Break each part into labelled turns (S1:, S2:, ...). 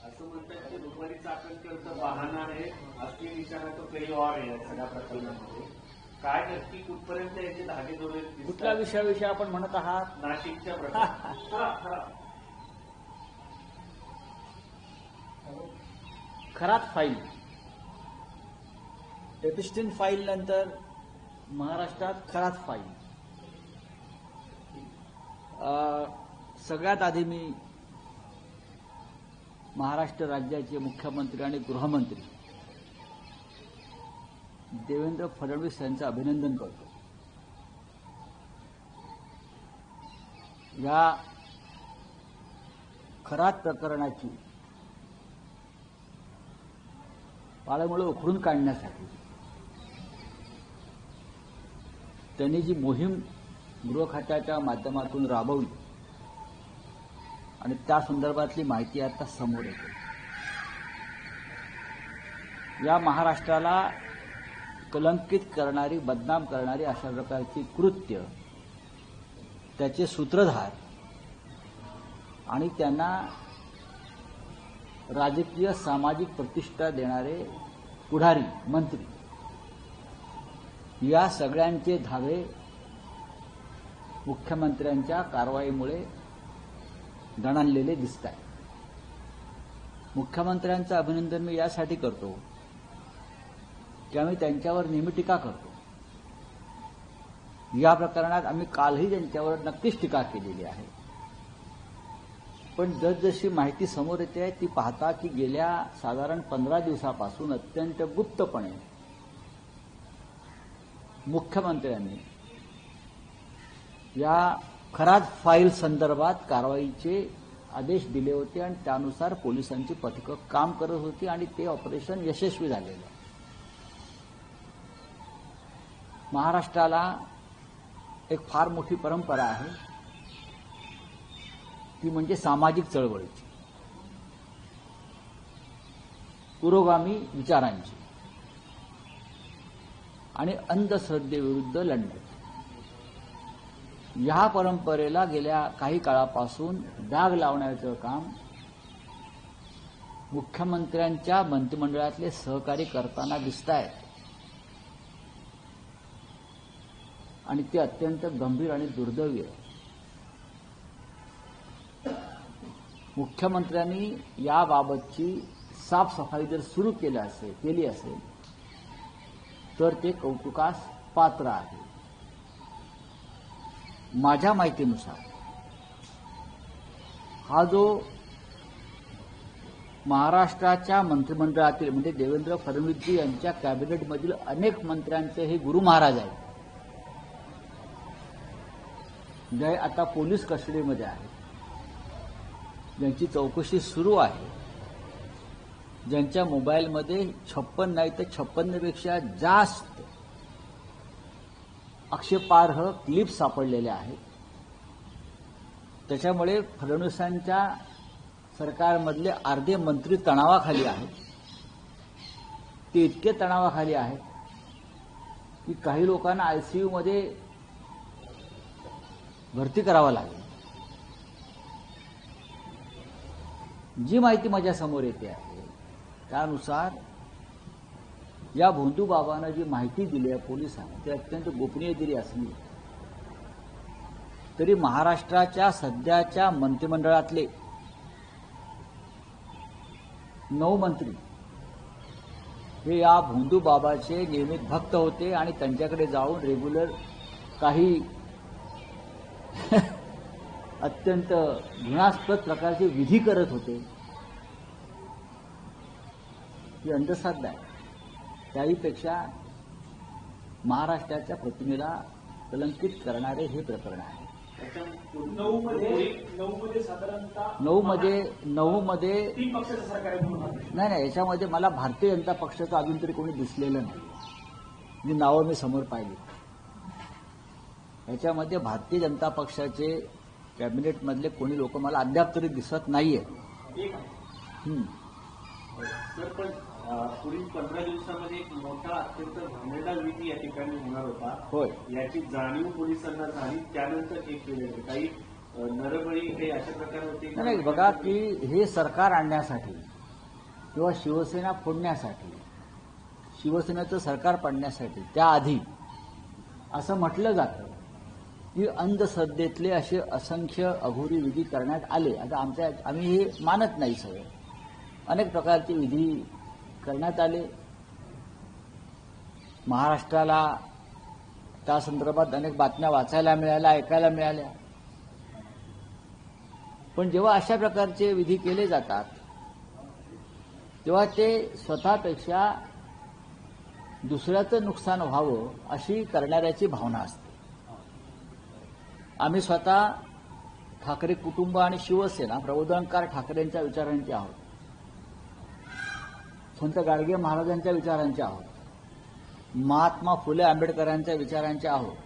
S1: असं म्हणतात की दुपारी चाकणकरचं बहाणा आहे, असली निशाणा तो काही और आहे सगळ्या प्रकरणामध्ये. काय नक्की कुठपर्यंत याचे धागे दोरे दिसतात?
S2: कुठल्या विषयाविषयी आपण म्हणत आहात?
S1: नाशिकच्या प्रकरणात
S2: खरात फाईल, एपिस्टिन फाईल नंतर महाराष्ट्रात खरात फाईल. सगळ्यात आधी मी महाराष्ट्र राज्याचे मुख्यमंत्री आणि गृहमंत्री देवेंद्र फडणवीस यांचं अभिनंदन करतो. या खरात प्रकरणाची पाळंमुळं उखडून काढण्यासाठी त्यांनी जी मोहीम गृह खात्याच्या माध्यमातून राबवली आणि त्या संदर्भातली माहिती आता समोर येते. या महाराष्ट्राला कलंकित करणारी, बदनाम करणारी अशा प्रकारची कृत्य, त्याचे सूत्रधार आणि त्यांना राजकीय सामाजिक प्रतिष्ठा देणारे पुढारी, मंत्री, या सगळ्यांचे धावे मुख्यमंत्र्यांच्या कारवाईमुळे दणाणलेले दिसत आहेत. मुख्यमंत्र्यांचं अभिनंदन मी यासाठी करतो की आम्ही त्यांच्यावर नेहमी टीका करतो. या प्रकरणात आम्ही कालही त्यांच्यावर नक्कीच टीका केलेली आहे. पण जसजशी माहिती समोर येते ती पाहता की गेल्या साधारण 15 दिवसापासून अत्यंत गुप्तपणे मुख्यमंत्र्यांनी या खरात फाईल संदर्भात कारवाईचे आदेश दिले होते आणि त्यानुसार पोलिसांची पथकं काम करत होती आणि ते ऑपरेशन यशस्वी झालेलं आहे. महाराष्ट्राला एक फार मोठी परंपरा आहे, ती म्हणजे सामाजिक चळवळीची, पुरोगामी विचारांची आणि अंधश्रद्धेविरुद्ध लढण्याची. या परंपरेला गेल्या काही काळापासून डाग लावण्याचं काम मुख्यमंत्र्यांच्या मंत्रिमंडळातले सहकारी करताना दिसत आहेत आणि ते अत्यंत गंभीर आणि दुर्दैवी आहे. मुख्यमंत्र्यांनी याबाबतची साफसफाई जर सुरू केली असेल तर ते कौतुकास पात्र आहे. माझ्या माहितीनुसार हा जो महाराष्ट्राच्या मंत्रिमंडळातील म्हणजे देवेंद्र फडणवीसजी यांच्या कॅबिनेटमधील अनेक मंत्र्यांचे हे गुरु महाराज आहेत, जे आता पोलीस कस्टडीमध्ये आहेत, ज्यांची चौकशी सुरू आहे, ज्यांच्या मोबाईलमध्ये 56 नाही तर 56 पेक्षा जास्त आक्षेपार्ह क्लिप सापडलेल्या आहेत. त्याच्यामुळे फडणवीसांच्या सरकारमधले अर्धे मंत्री तणावाखाली आहेत. ते इतके तणावाखाली आहेत की काही लोकांना आयसीयूमध्ये भरती करावं लागेल. जी माहिती माझ्या समोर येते आहे त्यानुसार या भोंदू बाबांना जी माहिती दिली आहे पोलिसांनी, ती अत्यंत गोपनीय दिली असली तरी महाराष्ट्राच्या सध्याच्या मंत्रिमंडळातले 9 मंत्री हे या भोंदू बाबाचे नियमित भक्त होते आणि त्यांच्याकडे जाऊन रेग्युलर काही अत्यंत घृणास्पद प्रकारचे विधी करत होते. ही अंधश्रद्धा आहे. त्याहीपेक्षा महाराष्ट्राच्या प्रतिमेला कलंकित करणारे हे प्रकरण आहे. 9 मध्ये
S1: 3 पक्षाचं सरकार आहे.
S2: नाही, याच्यामध्ये मला भारतीय जनता पक्षाचं अजून तरी कोणी दिसलेलं नाही. जी नावं मी समोर पाहिली याच्यामध्ये भारतीय जनता पक्षाचे कॅबिनेटमधले कोणी लोक मला अद्याप तरी दिसत नाहीये.
S1: सर, पण पुढील 15 दिवसामध्ये एक मोठा अत्यंत घाणेरडा विधी या ठिकाणी होणार होता.
S2: होय,
S1: याची जाणीव पोलिसांना झाली, त्यानंतर हे केले काही नरबळी काही अशा प्रकारे होते.
S2: नाही बघा की हे सरकार आणण्यासाठी किंवा शिवसेना फोडण्यासाठी, शिवसेनेचं सरकार पाडण्यासाठी त्याआधी असं म्हटलं जातं की अंधश्रद्धेतले असे असंख्य अघोरी विधी करण्यात आले. आता आम्ही हे मानत नाही. सगळे अनेक प्रकारचे विधी करण्यात आले. महाराष्ट्राला त्या संदर्भात अनेक बातम्या वाचायला मिळाल्या, ऐकायला मिळाल्या. पण जेव्हा अशा प्रकारचे विधी केले जातात तेव्हा ते स्वतःपेक्षा दुसऱ्याचं नुकसान व्हावं अशी करणाऱ्याची भावना असते. आम्ही स्वतः ठाकरे कुटुंब आणि शिवसेना प्रबोधनकार ठाकरेंच्या विचारांचे आहोत, संत गाडगे महाराजांच्या विचारांचे आहोत, महात्मा फुले आंबेडकरांच्या विचारांचे आहोत.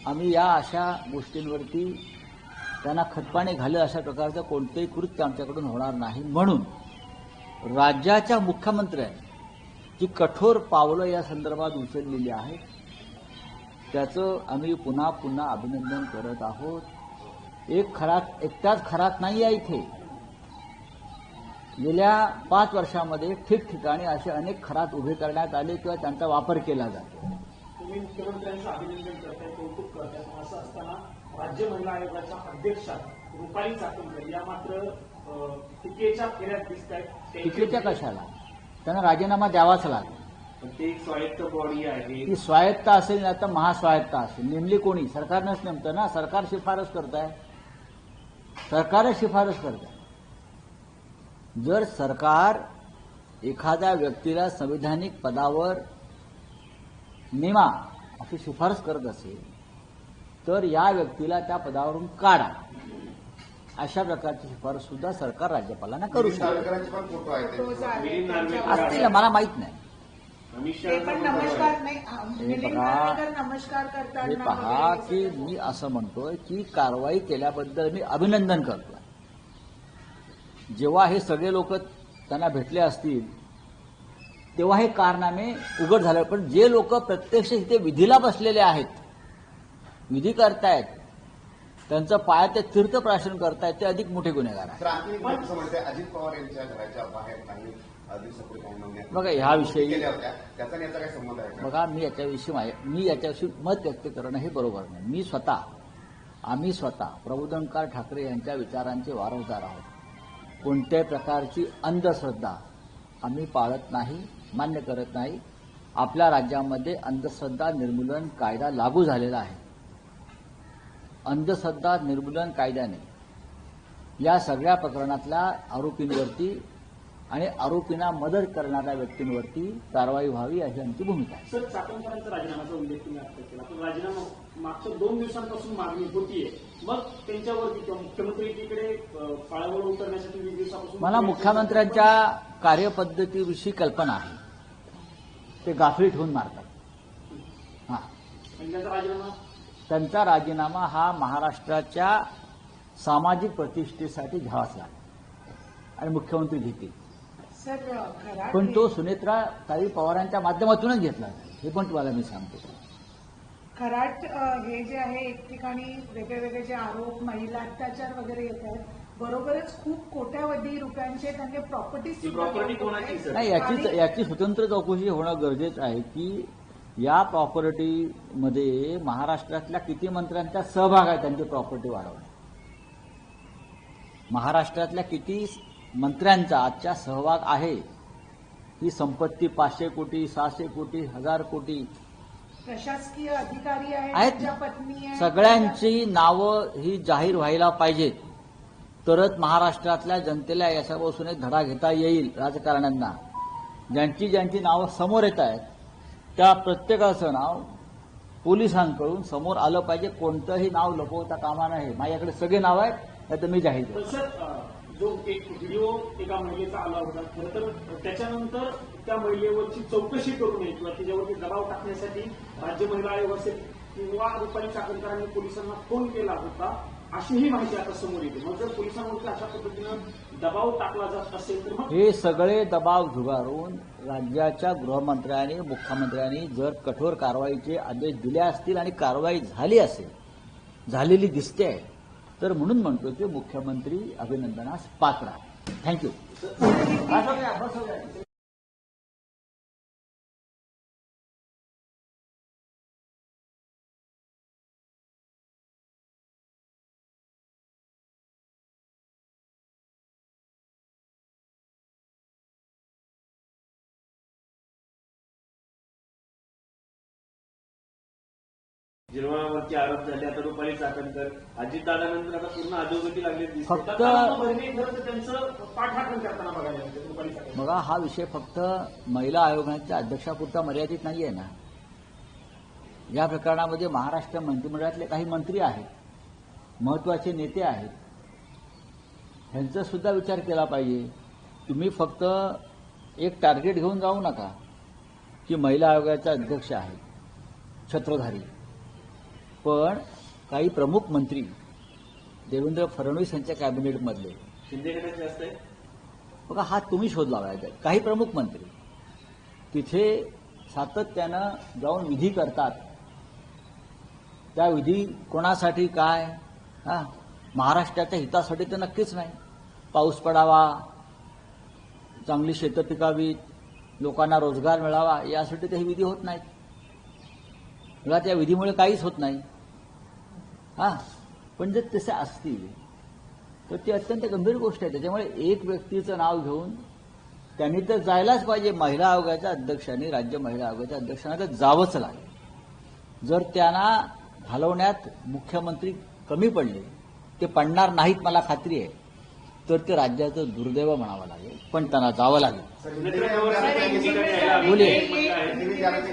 S2: आम्ही या अशा गोष्टींवरती त्यांना खतपाणी घालेल अशा प्रकारचं कोणतेही कृत्य आमच्याकडून होणार नाही. म्हणून राज्याच्या मुख्यमंत्र्यांनी जी कठोर पावलं या संदर्भात उचललेली आहेत त्याचं आम्ही पुन्हा पुन्हा अभिनंदन करत आहोत. एकटाच खरात नाही आहे इथे. गेल्या 5 वर्षामध्ये ठिकठिकाणी असे अनेक खरात उभे करण्यात आले किंवा त्यांचा वापर केला जातो.
S3: तुम्ही मुख्यमंत्र्यांचं अभिनंदन करताय, कौतुक करताय. असं असताना राज्य महिला आयोगाच्या अध्यक्षा रुपाली चाकणकर या मात्र टीकेच्या फेऱ्यात दिसत आहेत.
S2: टीकेच्या कशाला? त्यांना राजीनामा द्यावाच लागेल.
S1: पण ते एक स्वायत्त बॉडी आहे.
S2: ती स्वायत्त असेल ना तर महास्वायत्त असेल. नेमली कोणी? सरकारनंच नेमतं ना. सरकार शिफारस करत आहे, सरकारच शिफारस करत आहे. जर सरकार एखाद्या व्यक्तीला संविधानिक पदावर नेमा अशी शिफारस करत असेल तर या व्यक्तीला त्या पदावरून काढा अशा प्रकारची शिफारस सुद्धा सरकार राज्यपालांना करू शकते.
S1: मिलिंद नार्वेकर
S2: असतील ना, मला माहित नाही.
S1: अमित
S4: ते पण
S1: शहा
S4: नमस्कार नाही.
S2: हे
S4: मिलिंद
S2: पहा,
S4: नार्वेकर नमस्कार
S2: हे
S4: करताना
S2: पहा
S4: वगैरे
S2: की
S4: सगळं.
S2: मी असं म्हणतोय की कारवाई केल्याबद्दल मी अभिनंदन करतोय. जेव्हा हे सगळे लोक त्यांना भेटले असतील तेव्हा हे कारनामे उघड झाले. पण जे लोक प्रत्यक्ष इथे विधीला बसलेले आहेत, विधी करतायत, त्यांचं पायात ते तीर्थप्राशन करतायत, ते अधिक मोठे गुन्हेगार आहेत.
S5: तर आणखी कसं म्हणते, अजित पवार यांच्या घराच्या बाहेर काही दिवसापूर्वी काही नोंदणी
S2: बघा, ह्याविषयी
S5: केल्या होत्या, त्याचा आणि याचा काही संबंध आहे का?
S2: बघा, मी याच्याविषयी मत व्यक्त करणं हे बरोबर नाही. आम्ही स्वतः प्रबोधनकार ठाकरे यांच्या विचारांचे वारसदार आहोत. कोणत्याही प्रकारची अंधश्रद्धा आम्ही पाळत नाही, मान्य करत नाही. आपल्या राज्यामध्ये अंधश्रद्धा निर्मूलन कायदा लागू झालेला आहे. अंधश्रद्धा निर्मूलन कायद्याने या सगळ्या प्रकरणातल्या आरोपींवरती आणि आरोपींना मदत करणाऱ्या व्यक्तींवरती कारवाई व्हावी अशी आमची भूमिका आहे.
S3: सर, चाकणकरांचा राजीनाम्याचा उल्लेख तुम्ही आता केला, पण राजीनामा मागच्या 2 दिवसांपासून मागणी होतीये. मग त्यांच्यावरती किंवा मुख्यमंत्री तिकडे पाळावर उतरण्यासाठी 20 दिवसापासून
S2: मला मुख्यमंत्र्यांच्या कार्यपद्धतीविषयी कल्पना आहे. ते गाफील ठेवून मारतात. हां,
S3: आणि त्यांचा राजीनामा
S2: त्यांचा राजीनामा हा महाराष्ट्राच्या सामाजिक प्रतिष्ठेसाठी घ्यावाच लागेल आणि मुख्यमंत्री घेतील.
S4: सर खरा
S2: पण तो सुनेत्रा ताई पवारांच्या माध्यमातूनच घेतला जाईल, हे पण तुम्हाला मी सांगतो.
S4: खराट हे जे आहे, एक ठिकाणी वेगळे जे आरोप, महिला अत्याचार वगैरे येत आहेत, बरोबरच खूप कोट्यावधी रुपयांचे त्यांनी
S1: ती प्रॉपर्टी कोणाची सर?
S2: नाही, याची स्वतंत्र चौकशी होणं गरजेचं आहे की या प्रॉपर्टीमध्ये महाराष्ट्रातल्या किती मंत्र्यांचा सहभाग आहे त्यांची प्रॉपर्टी वाढवण्यात. महाराष्ट्रातल्या किती मंत्र्यांचा आजच्या सहभाग आहे. ही संपत्ती 500 कोटी, 600 कोटी, 1000 कोटी
S4: प्रशासकीय अधिकारी आहेत,
S2: आहेत.
S4: त्यांच्या पत्नी आहेत,
S2: सगळ्यांची नावं ही जाहीर व्हायला पाहिजेत. तरच महाराष्ट्रातल्या जनतेला याच्यापासून एक धडा घेता येईल. राजकारण्यांना ज्यांची नावं समोर येत आहेत त्या प्रत्येकाचं नाव पोलिसांकडून समोर आलं पाहिजे. कोणतंही नाव लपवता कामा नये. माझ्याकडे सगळे नाव आहेत, नाही तर मी जाहीर
S3: पण
S2: करतो.
S3: सर, जो एक व्हिडिओ एका महिलेचा आला होता, खरं तर त्याच्यानंतर त्या महिलेवरची चौकशी करू नये किंवा तिच्यावरती दबाव टाकण्यासाठी राज्य महिला आयोग असेल किंवा रुपाली चाकणकरांनी पोलिसांना फोन केला होता, अशीही माहिती आता समोर येते. मग जर पोलिसांवरती अशा पद्धतीनं दबाव टाकला जात असेल तर मग
S2: हे सगळे दबाव झुगारून राज्याच्या गृहमंत्र्यांनी, मुख्यमंत्र्यांनी जर कठोर कारवाईचे आदेश दिले असतील आणि कारवाई झाली असेल, झालेली दिसते, तर म्हणून म्हणतो की मुख्यमंत्री अभिनंदनास पात्र आहे. Thank you. बस हो गया।
S1: जिरवावरचे आरोप झाले, आता रुपाली चाकणकर, अजितदादानंतर आता पूर्ण अधोगती लागली दिसते.
S2: फक्त
S3: दत्ताराम भरणे खरं तर त्यांचं पाठराखण करताना बघायला मिळतं रुपाली चाकणकर.
S2: बघा, हा विषय फक्त महिला आयोगाच्या अध्यक्षापुरता मर्यादित नाहीये ना. या प्रकरणामध्ये महाराष्ट्र मंत्रिमंडळातले काही मंत्री आहेत, महत्वाचे नेते आहेत, ह्यांचा सुद्धा विचार केला पाहिजे. तुम्ही फक्त एक टार्गेट घेऊन जाऊ नका की महिला आयोगाचा अध्यक्ष आहे छत्रधारी, पण काही प्रमुख मंत्री देवेंद्र फडणवीस यांच्या कॅबिनेटमधले,
S1: शिंदेगडाचे जास्त आहे.
S2: बघा, हा तुम्ही शोध लावायचा. काही प्रमुख मंत्री तिथे सातत्यानं जाऊन विधी करतात. त्या विधी कोणासाठी काय? महाराष्ट्राच्या हितासाठी तर नक्कीच नाही. पाऊस पडावा, चांगली शेतं पिकावीत, लोकांना रोजगार मिळावा, यासाठी काही विधी होत नाहीत. मला त्या विधीमुळे काहीच होत नाही. पण जर तसे असतील तर ती अत्यंत गंभीर गोष्ट आहे. त्याच्यामुळे एक व्यक्तीचं नाव घेऊन त्यांनी तर जायलाच पाहिजे. महिला आयोगाच्या अध्यक्षांनी, राज्य महिला आयोगाच्या अध्यक्षांना तर जावंच लागेल. जर त्यांना घालवण्यात मुख्यमंत्री कमी पडले, ते पडणार नाहीत मला खात्री आहे, तर ते राज्याचं दुर्दैव म्हणावं लागेल, पण त्यांना जावं लागेल. बोलिए।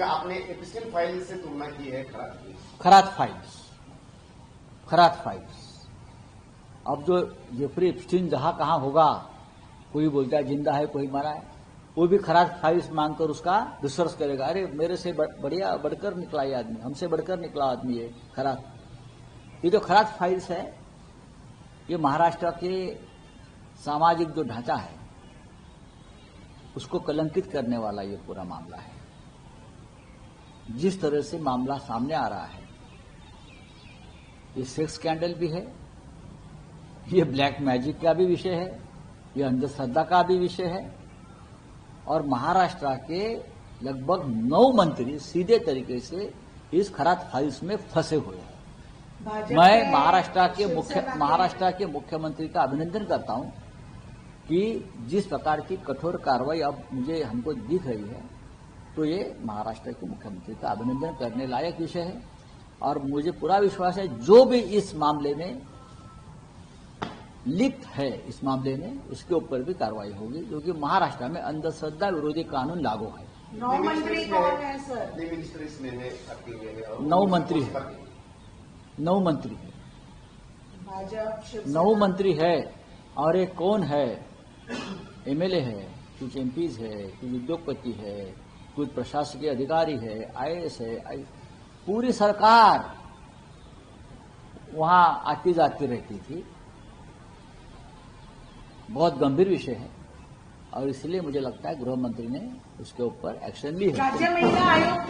S5: आपने एपिस्टल फाइल से तुलना की है
S2: खरात फाइल्स। अब जो जेफरी एप्स्टीन जहां कहां होगा, कोई बोलता है जिंदा है, कोई मरा है, वो भी खरात फाइल्स मांगकर उसका रिसर्च करेगा। अरे मेरे से बढ़िया बढ़कर निकला ये आदमी, हमसे बढ़कर निकला आदमी ये खरात। ये जो खरात फाइल्स है, ये महाराष्ट्र के सामाजिक जो ढांचा है उसको कलंकित करने वाला ये पूरा मामला है। जिस तरह से मामला सामने आ रहा है, ये सेक्स स्कैंडल भी है, ये ब्लैक मैजिक का भी विषय है, ये अंधश्रद्धा का भी विषय है, और महाराष्ट्र के लगभग 9 मंत्री सीधे तरीके से इस खरात फाइल्स में फंसे हुए हैं। मैं महाराष्ट्र के मुख्यमंत्री का अभिनंदन करता हूं कि जिस प्रकार की कठोर कार्रवाई अब मुझे हमको दिख रही है, तो ये महाराष्ट्र के मुख्यमंत्री का अभिनंदन करने लायक विषय है। और मुझे पूरा विश्वास है जो भी इस मामले में लिप्त है, इस मामले में उसके ऊपर भी कार्रवाई होगी, क्योंकि महाराष्ट्र में अंधश्रद्धा विरोधी कानून लागू है।
S4: 9 मंत्री कौन है सर?
S2: 9 मंत्री है, 9 मंत्री,
S4: भाजप, शिवसेना,
S2: 9 मंत्री है। और एक कौन है? एमएलए है, कुछ एमपीज है, कुछ उद्योगपति है, कुछ प्रशासकीय अधिकारी है, आईएएस है, पूरी सरकार वहां आती जाती रहती थी। बहुत गंभीर विषय है, और इसलिए मुझे लगता है गृह मंत्री ने उसके ऊपर एक्शन ली है।
S4: राज्य महिला आयोग